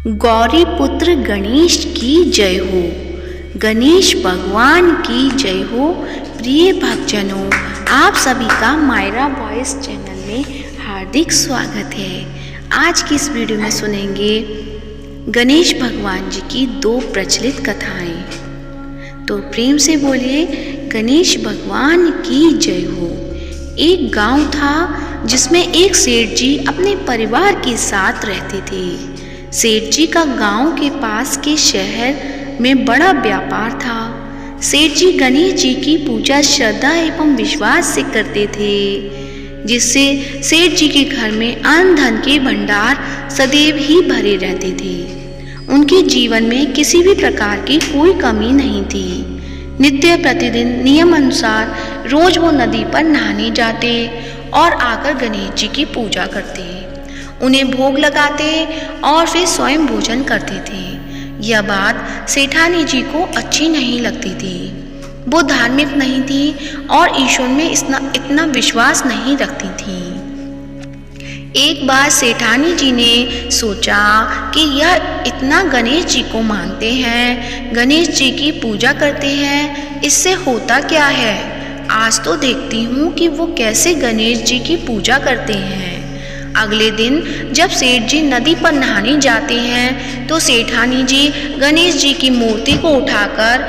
गौरी पुत्र गणेश की जय हो। गणेश भगवान की जय हो। प्रिय भक्तजनों, आप सभी का मायरा वॉइस चैनल में हार्दिक स्वागत है। आज की इस वीडियो में सुनेंगे गणेश भगवान जी की दो प्रचलित कथाएं। तो प्रेम से बोलिए गणेश भगवान की जय हो। एक गांव था जिसमें एक सेठ जी अपने परिवार के साथ रहते थे। सेठ जी का गांव के पास के शहर में बड़ा व्यापार था। सेठ जी गणेश जी की पूजा श्रद्धा एवं विश्वास से करते थे, जिससे सेठ जी के घर में अन्न धन के भंडार सदैव ही भरे रहते थे। उनके जीवन में किसी भी प्रकार की कोई कमी नहीं थी। नित्य प्रतिदिन नियम अनुसार रोज वो नदी पर नहाने जाते और आकर गणेश जी की पूजा करते, उन्हें भोग लगाते और फिर स्वयं भोजन करते थे। यह बात सेठानी जी को अच्छी नहीं लगती थी। वो धार्मिक नहीं थी और ईश्वर में इतना विश्वास नहीं रखती थी। एक बार सेठानी जी ने सोचा कि यह इतना गणेश जी को मानते हैं, गणेश जी की पूजा करते हैं, इससे होता क्या है। आज तो देखती हूँ कि वो कैसे गणेश जी की पूजा करते हैं। अगले दिन जब सेठ जी नदी पर नहाने जाते हैं तो सेठानी जी गणेश जी की मूर्ति को उठाकर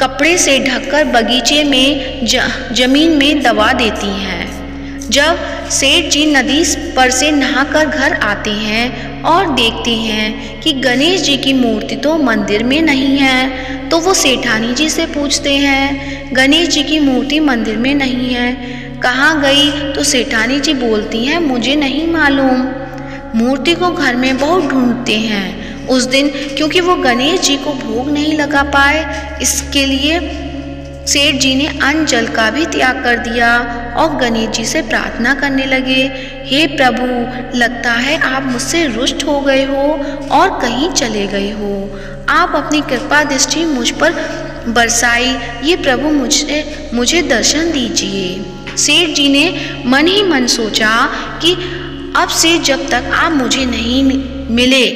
कपड़े से ढककर बगीचे में जमीन में दबा देती हैं। जब सेठ जी नदी पर से नहाकर घर आते हैं और देखते हैं कि गणेश जी की मूर्ति तो मंदिर में नहीं है, तो वो सेठानी जी से पूछते हैं, गणेश जी की मूर्ति मंदिर में नहीं है, कहाँ गई? तो सेठानी जी बोलती हैं, मुझे नहीं मालूम। मूर्ति को घर में बहुत ढूंढते हैं। उस दिन क्योंकि वो गणेश जी को भोग नहीं लगा पाए, इसके लिए सेठ जी ने अन्न जल का भी त्याग कर दिया और गणेश जी से प्रार्थना करने लगे, हे प्रभु, लगता है आप मुझसे रुष्ट हो गए हो और कहीं चले गए हो। आप अपनी कृपा दृष्टि मुझ पर बरसाई, ये प्रभु मुझे दर्शन दीजिए। सेठ जी ने मन ही मन सोचा कि अब से जब तक आप मुझे नहीं मिले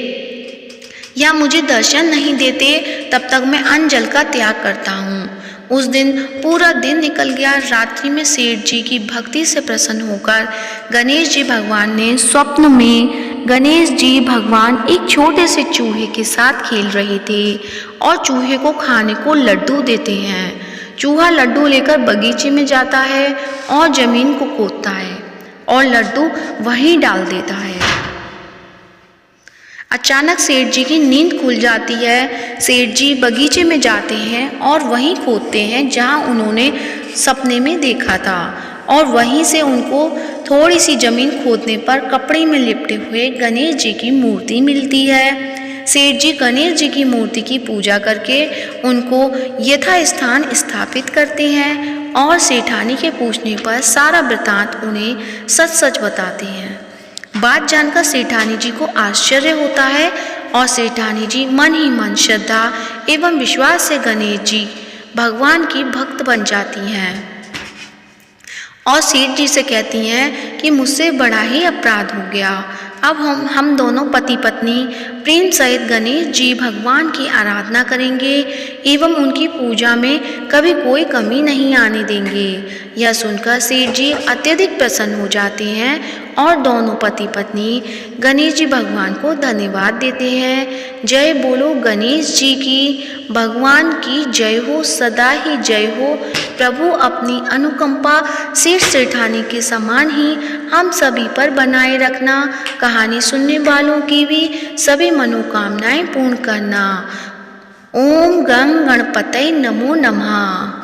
या मुझे दर्शन नहीं देते, तब तक मैं अन्न जल का त्याग करता हूँ। उस दिन पूरा दिन निकल गया। रात्रि में सेठ जी की भक्ति से प्रसन्न होकर गणेश जी भगवान ने स्वप्न में गणेश जी भगवान एक छोटे से चूहे के साथ खेल रहे थे और चूहे को खाने को लड्डू देते हैं। चूहा लड्डू लेकर बगीचे में जाता है और जमीन को खोदता है और लड्डू वहीं डाल देता है। अचानक सेठ जी की नींद खुल जाती है। सेठ जी बगीचे में जाते हैं और वहीं खोदते हैं जहां उन्होंने सपने में देखा था, और वहीं से उनको थोड़ी सी जमीन खोदने पर कपड़े में लिपटे हुए गणेश जी की मूर्ति मिलती है। सेठ जी गणेश जी की मूर्ति की पूजा करके उनको यथास्थान स्थापित करते हैं और सेठानी के पूछने पर सारा वृतांत उन्हें सच सच बताते हैं। बात जानकर सेठानी जी को आश्चर्य होता है और सेठानी जी मन ही मन श्रद्धा एवं विश्वास से गणेश जी भगवान की भक्त बन जाती हैं और सेठ जी से कहती हैं कि मुझसे बड़ा ही अपराध हो गया। अब हम दोनों पति पत्नी प्रेम सहित गणेश जी भगवान की आराधना करेंगे एवं उनकी पूजा में कभी कोई कमी नहीं आने देंगे। यह सुनकर सेठ जी अत्यधिक प्रसन्न हो जाते हैं और दोनों पति पत्नी गणेश जी भगवान को धन्यवाद देते हैं। जय बोलो गणेश जी की, भगवान की जय हो, सदा ही जय हो। प्रभु अपनी अनुकंपा सेठ सेठानी के समान ही हम सभी पर बनाए रखना। कहानी सुनने वालों की भी सभी मनोकामनाएं पूर्ण करना। ओम गं गणपतये नमो नमः।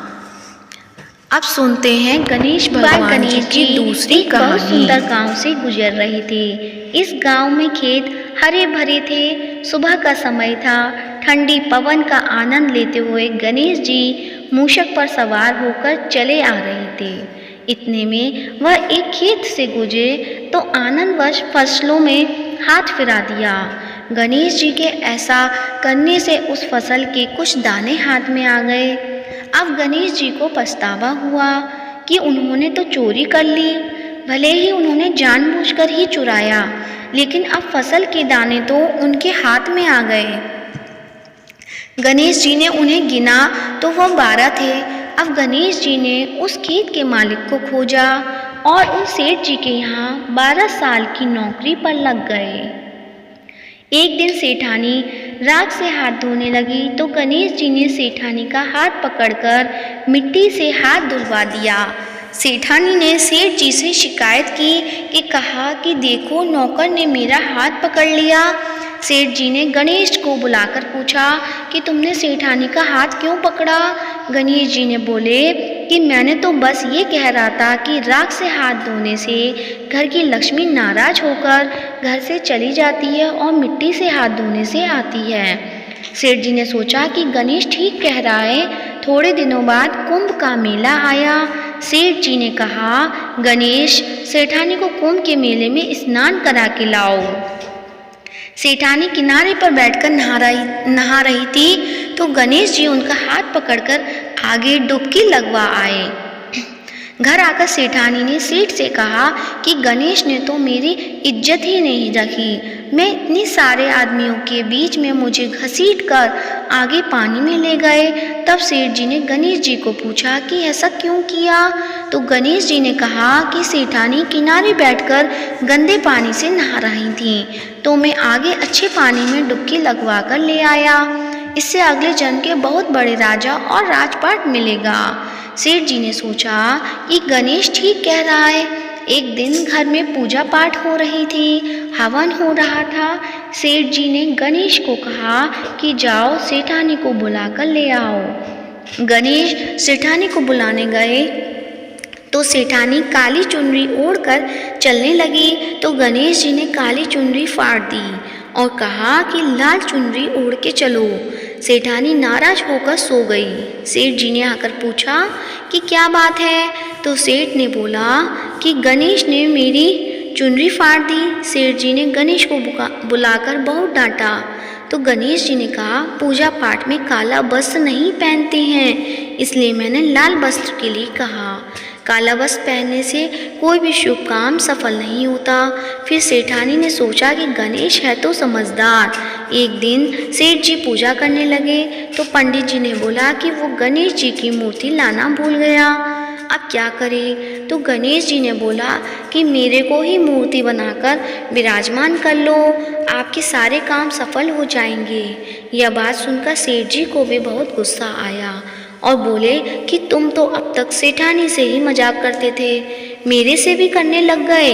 अब सुनते हैं गणेश भगवान जी की दूसरी कहानी। बहुत सुंदर गांव से गुजर रहे थे। इस गांव में खेत हरे भरे थे। सुबह का समय था। ठंडी पवन का आनंद लेते हुए गणेश जी मूषक पर सवार होकर चले आ रहे थे। इतने में वह एक खेत से गुजरे तो आनंदवश फसलों में हाथ फिरा दिया। गणेश जी के ऐसा करने से उस फसल के कुछ दाने हाथ में आ गए। अब गणेश जी को पछतावा हुआ कि उन्होंने तो चोरी कर ली। भले ही उन्होंने जानबूझकर ही चुराया, लेकिन अब फसल के दाने तो उनके हाथ में आ गए। गणेश जी ने उन्हें गिना तो वह 12 थे। अब गणेश जी ने उस खेत के मालिक को खोजा और उन सेठ जी के यहाँ 12 साल की नौकरी पर लग गए। एक दिन सेठानी राख से हाथ धोने लगी तो गणेश जी ने सेठानी का हाथ पकड़कर मिट्टी से हाथ धुलवा दिया। सेठानी ने सेठ जी से शिकायत की कि कहा कि देखो नौकर ने मेरा हाथ पकड़ लिया। सेठ जी ने गणेश को बुलाकर पूछा कि तुमने सेठानी का हाथ क्यों पकड़ा। गणेश जी ने बोले कि मैंने तो बस ये कह रहा था कि राख से हाथ धोने से घर की लक्ष्मी नाराज होकर घर से चली जाती है और मिट्टी से हाथ धोने से आती है। सेठ जी ने सोचा कि गणेश ठीक कह रहा है। थोड़े दिनों बाद कुंभ का मेला आया। सेठ जी ने कहा, गणेश सेठानी को कुंभ के मेले में स्नान करा के लाओ। सेठानी किनारे पर बैठकर नहा रही थी तो गणेश जी उनका हाथ पकड़कर आगे डुबकी लगवा आए। घर आकर सेठानी ने सेठ से कहा कि गणेश ने तो मेरी इज्जत ही नहीं रखी। मैं इतने सारे आदमियों के बीच में मुझे घसीटकर आगे पानी में ले गए। तब सेठ जी ने गणेश जी को पूछा कि ऐसा क्यों किया। तो गणेश जी ने कहा कि सेठानी किनारे बैठकर गंदे पानी से नहा रही थी तो मैं आगे अच्छे पानी में डुबकी लगवा कर ले आया। इससे अगले जन्म के बहुत बड़े राजा और राजपाट मिलेगा। सेठ जी ने सोचा कि गणेश ठीक कह रहा है। एक दिन घर में पूजा पाठ हो रही थी, हवन हो रहा था। सेठ जी ने गणेश को कहा कि जाओ सेठानी को बुलाकर ले आओ। गणेश सेठानी को बुलाने गए तो सेठानी काली चुनरी ओढ़कर चलने लगी तो गणेश जी ने काली चुनरी फाड़ दी और कहा कि लाल चुनरी ओढ़ के चलो। सेठानी नाराज होकर सो गई। सेठ जी ने आकर पूछा कि क्या बात है। तो सेठ ने बोला कि गणेश ने मेरी चुनरी फाड़ दी। सेठ जी ने गणेश को बुलाकर बहुत डांटा तो गणेश जी ने कहा, पूजा पाठ में काला वस्त्र नहीं पहनते हैं, इसलिए मैंने लाल वस्त्र के लिए कहा। काला वस्त्र पहनने से कोई भी शुभ काम सफल नहीं होता। फिर सेठानी ने सोचा कि गणेश है तो समझदार। एक दिन सेठ जी पूजा करने लगे तो पंडित जी ने बोला कि वो गणेश जी की मूर्ति लाना भूल गया। अब क्या करे। तो गणेश जी ने बोला कि मेरे को ही मूर्ति बनाकर विराजमान कर लो, आपके सारे काम सफल हो जाएंगे। यह बात सुनकर सेठ जी को भी बहुत गुस्सा आया और बोले कि तुम तो अब तक सेठानी से ही मजाक करते थे, मेरे से भी करने लग गए।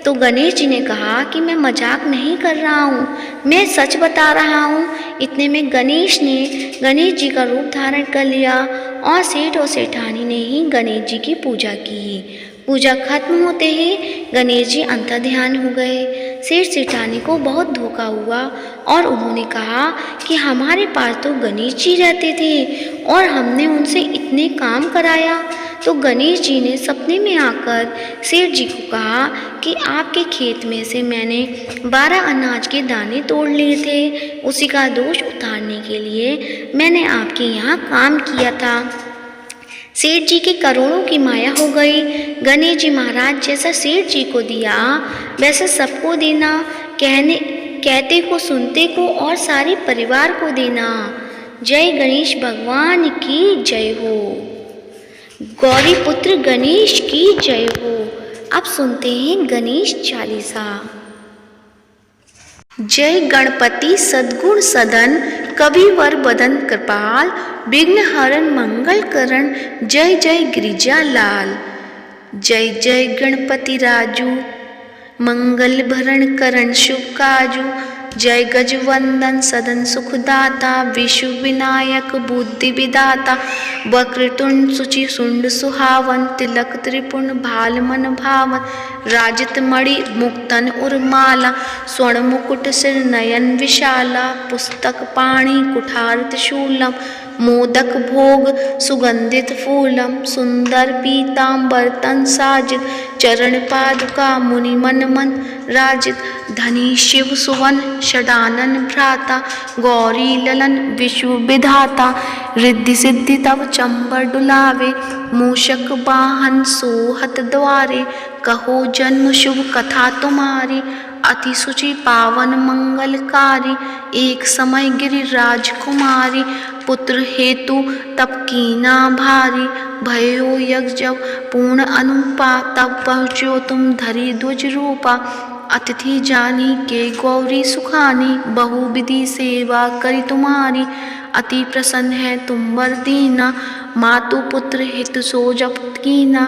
तो गणेश जी ने कहा कि मैं मजाक नहीं कर रहा हूँ, मैं सच बता रहा हूँ। इतने में गणेश ने गणेश जी का रूप धारण कर लिया और सेठ और सेठानी ने ही गणेश जी की पूजा की। पूजा खत्म होते ही गणेश जी अंतर्ध्यान हो गए। सेठ सेठानी को बहुत धोखा हुआ और उन्होंने कहा कि हमारे पास तो गणेश जी रहते थे और हमने उनसे इतने काम कराया। तो गणेश जी ने सपने में आकर सेठ जी को कहा कि आपके खेत में से मैंने 12 अनाज के दाने तोड़ लिए थे, उसी का दोष उतारने के लिए मैंने आपके यहाँ काम किया था। सेठ जी की करोड़ों की माया हो गई। गणेश जी महाराज जैसा सेठ जी को दिया वैसे सबको देना, कहते को सुनते को और सारे परिवार को देना। जय गणेश भगवान की जय हो, गौरी पुत्र गणेश की जय हो। अब सुनते हैं गणेश चालीसा। जय गणपति सद्गुण सदन, कविवर बदन कृपाल, विघ्न हरण मंगल करण, जय जय गिरिजा लाल। जय जय गणपति राजू, मंगल भरण करण शुभ काजू। जय गजवंदन सदन सुखदाता, विशु विनायक बुद्धि विदाता। वक्रतुंड सुचि सुंड सुहावन, तिलक त्रिपुण भाल मन भावन। राजित मणि मुक्तन उर्माला, स्वर्ण मुकुट सिर नयन विशाला। पुस्तक पाणि कुठार त्रिशूलम, मोदक भोग सुगंधित फूलम सुंदर पीतांबर तन साजित चरण पादुका मुनि मन मन राजित धनी शिव सुवन षडानन भ्राता गौरी ललन विश्व विधाता रिद्धि सिद्धि तब चंबर डुलावे मूषक वाहन सोहत द्वारे कहो जन्म शुभ कथा तुम्हारी अति सुचि पावन मंगलकारी एक समय गिरिराज कुमारी पुत्र हेतु तप कीना भारी भयो यज्ञ जब पूर्ण अनुपा तब पहुँचो तुम धरी ध्वज रूपा अतिथि जानी के गौरी सुखानी बहु विधि सेवा करी तुम्हारी अति प्रसन्न है तुम वर दीना मातु पुत्र हित सो जप कीना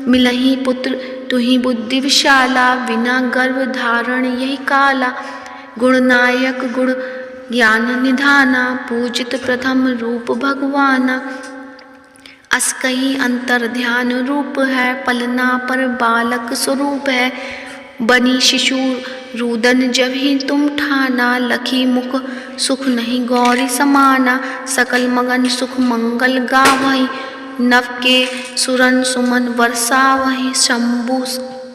मिलही पुत्र तुही बुद्धि विशाला बिना गर्भ धारण यही काला गुणनायक गुण ज्ञान निधाना पूजित प्रथम रूप भगवाना अस कहीं अंतर ध्यान रूप है पलना पर बालक स्वरूप है बनी शिशु रुदन जब ही तुम ठाना लखी मुख सुख नहीं गौरी समाना सकल मगन सुख मंगल गावही नव के सुरन सुमन वर्षा वही शंभु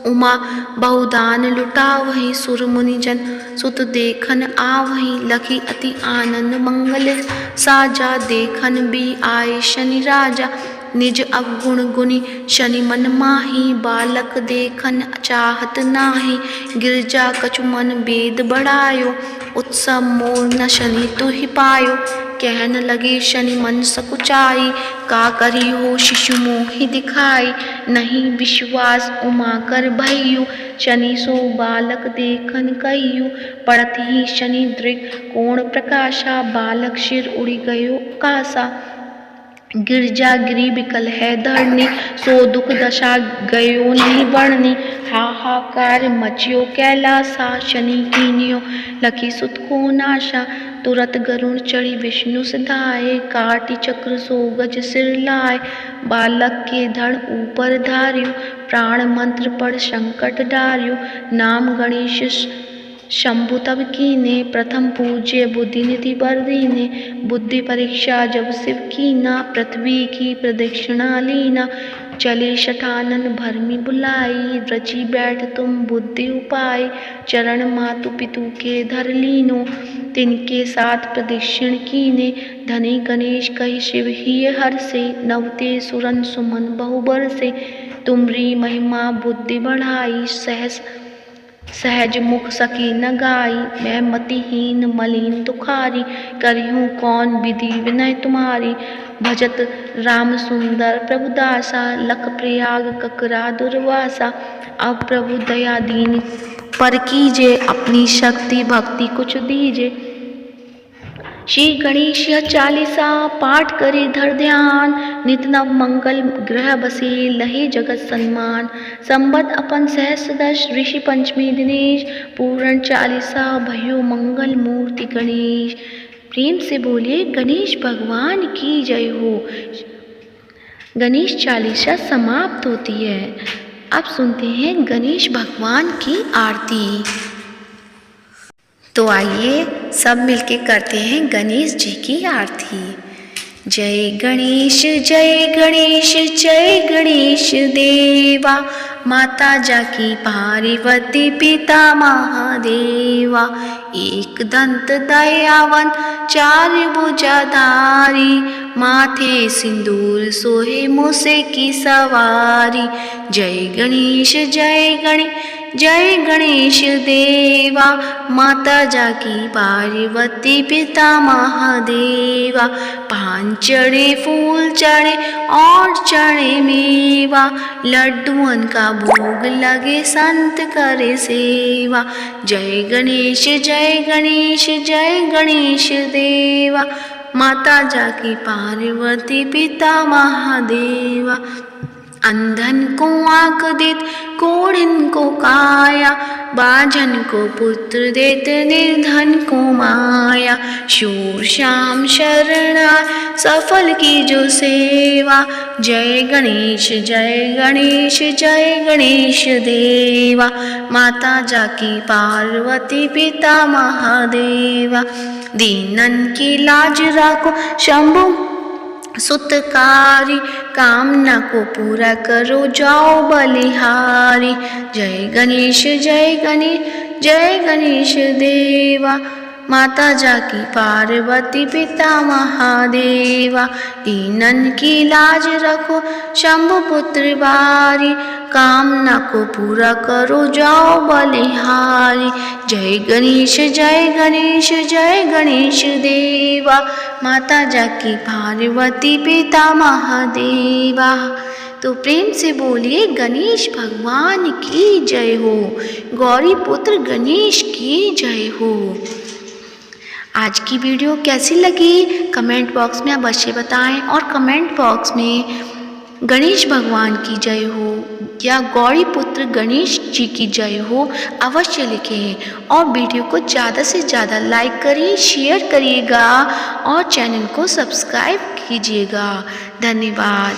उमा बहुदान लुटा वही सुर मुनिजन सुत देखन आवही लखी अति आनंद मंगल साजा देखन भी आए शनि राजा निज अवगुण गुणी शनि मन माही बालक देखन चाहत नाही गिरजा कछु मन वेद बढ़ायो उत्सव मोर न शनि तु ही पायो कहन लगे शनि मन सकुचाई का करी हो शिशु मोहि दिखाई नहीं विश्वास उमा कर भयु शनि सो बालक देखन कहियु पड़त ही शनि दृग कोण प्रकाशा बालक सिर उड़ी गयो कासा गिरजा गिरी विकल है धरनी सो दुख दशा गयो नहीं वर्णनी हाहाकार मचियो कैलासा शनि कीनियो लखी सुत को नाशा तुरत गरुण चढ़ी विष्णु सिधाए काटी चक्र सो गज सिर लाए बालक के धड़ ऊपर धार्यो प्राण मंत्र पढ़ संकट डार्यो नाम गणेश शंभु तब कीने प्रथम पूज्य बुद्धि निधि बर दीने बुद्धि परीक्षा जब शिव कीना पृथ्वी की प्रदक्षिणा लीना चले शठानन भरमी बुलाई रची बैठ तुम बुद्धि उपाय चरण मातु पितु के धर लीनो तिनके साथ प्रदक्षिण कीने धनी गणेश कही शिव ही हर से नवते सुरन सुमन बहुबर से तुमरी महिमा बुद्धि बढ़ाई सहज मुख सकी न गाई मैं मतिहीन मलिन तुखारी करिहूँ कौन विधि विनय तुम्हारी भजत राम सुंदर प्रभुदासा लख प्रयाग ककरा दुर्वासा अब प्रभु दया दीन पर कीजे अपनी शक्ति भक्ति कुछ दीजे श्री गणेश चालीसा पाठ करे धर ध्यान नित नव मंगल ग्रह बसे लहे जगत सम्मान संबत अपन सहस्रदश ऋषि पंचमी दिनेश पूर्ण चालीसा भयो मंगल मूर्ति गणेश प्रेम से बोलिए गणेश भगवान की जय हो। गणेश चालीसा समाप्त होती है। अब सुनते हैं गणेश भगवान की आरती। तो आइए सब मिलके करते हैं गणेश जी की आरती। जय गणेश जय गणेश देवा माता जाकी पार्वती पिता महादेवा एक दंत दयावन चार भुजाधारी माथे सिंदूर सोहे मूसे की सवारी जय गणेश देवा माता जाकी पार्वती पिता महादेवा पान चढ़े फूल चढ़े और चढ़े मेवा लड्डुअन का भोग लगे संत करे सेवा जय गणेश देवा माता जाकी पार्वती पिता महादेवा अंधन को आँख देत कोढ़िन को काया बाझन को पुत्र देत निर्धन को माया शूर श्याम शरणा सफल की जो सेवा जय गणेश देवा माता जाकी पार्वती पिता महादेवा दीनन की लाज राखो शंभु सुतकारी, कामना को पूरा करो जाओ बलिहारी। जय गणेश जय गणेश जय गणेश देवा, माता जाकी पार्वती पिता महादेवा। दीनन की लाज रखो शंभु पुत्र बारी, कामना को पूरा करो जाओ बलिहारी। जय गणेश जय गणेश जय गणेश देवा, माता जाकी पार्वती पिता महादेवा। तो प्रेम से बोलिए गणेश भगवान की जय हो, गौरी पुत्र गणेश की जय हो। आज की वीडियो कैसी लगी कमेंट बॉक्स में अवश्य बताएं, और कमेंट बॉक्स में गणेश भगवान की जय हो या गौरी पुत्र गणेश जी की जय हो अवश्य लिखें। और वीडियो को ज़्यादा से ज़्यादा लाइक करिए, शेयर करिएगा और चैनल को सब्सक्राइब कीजिएगा। धन्यवाद।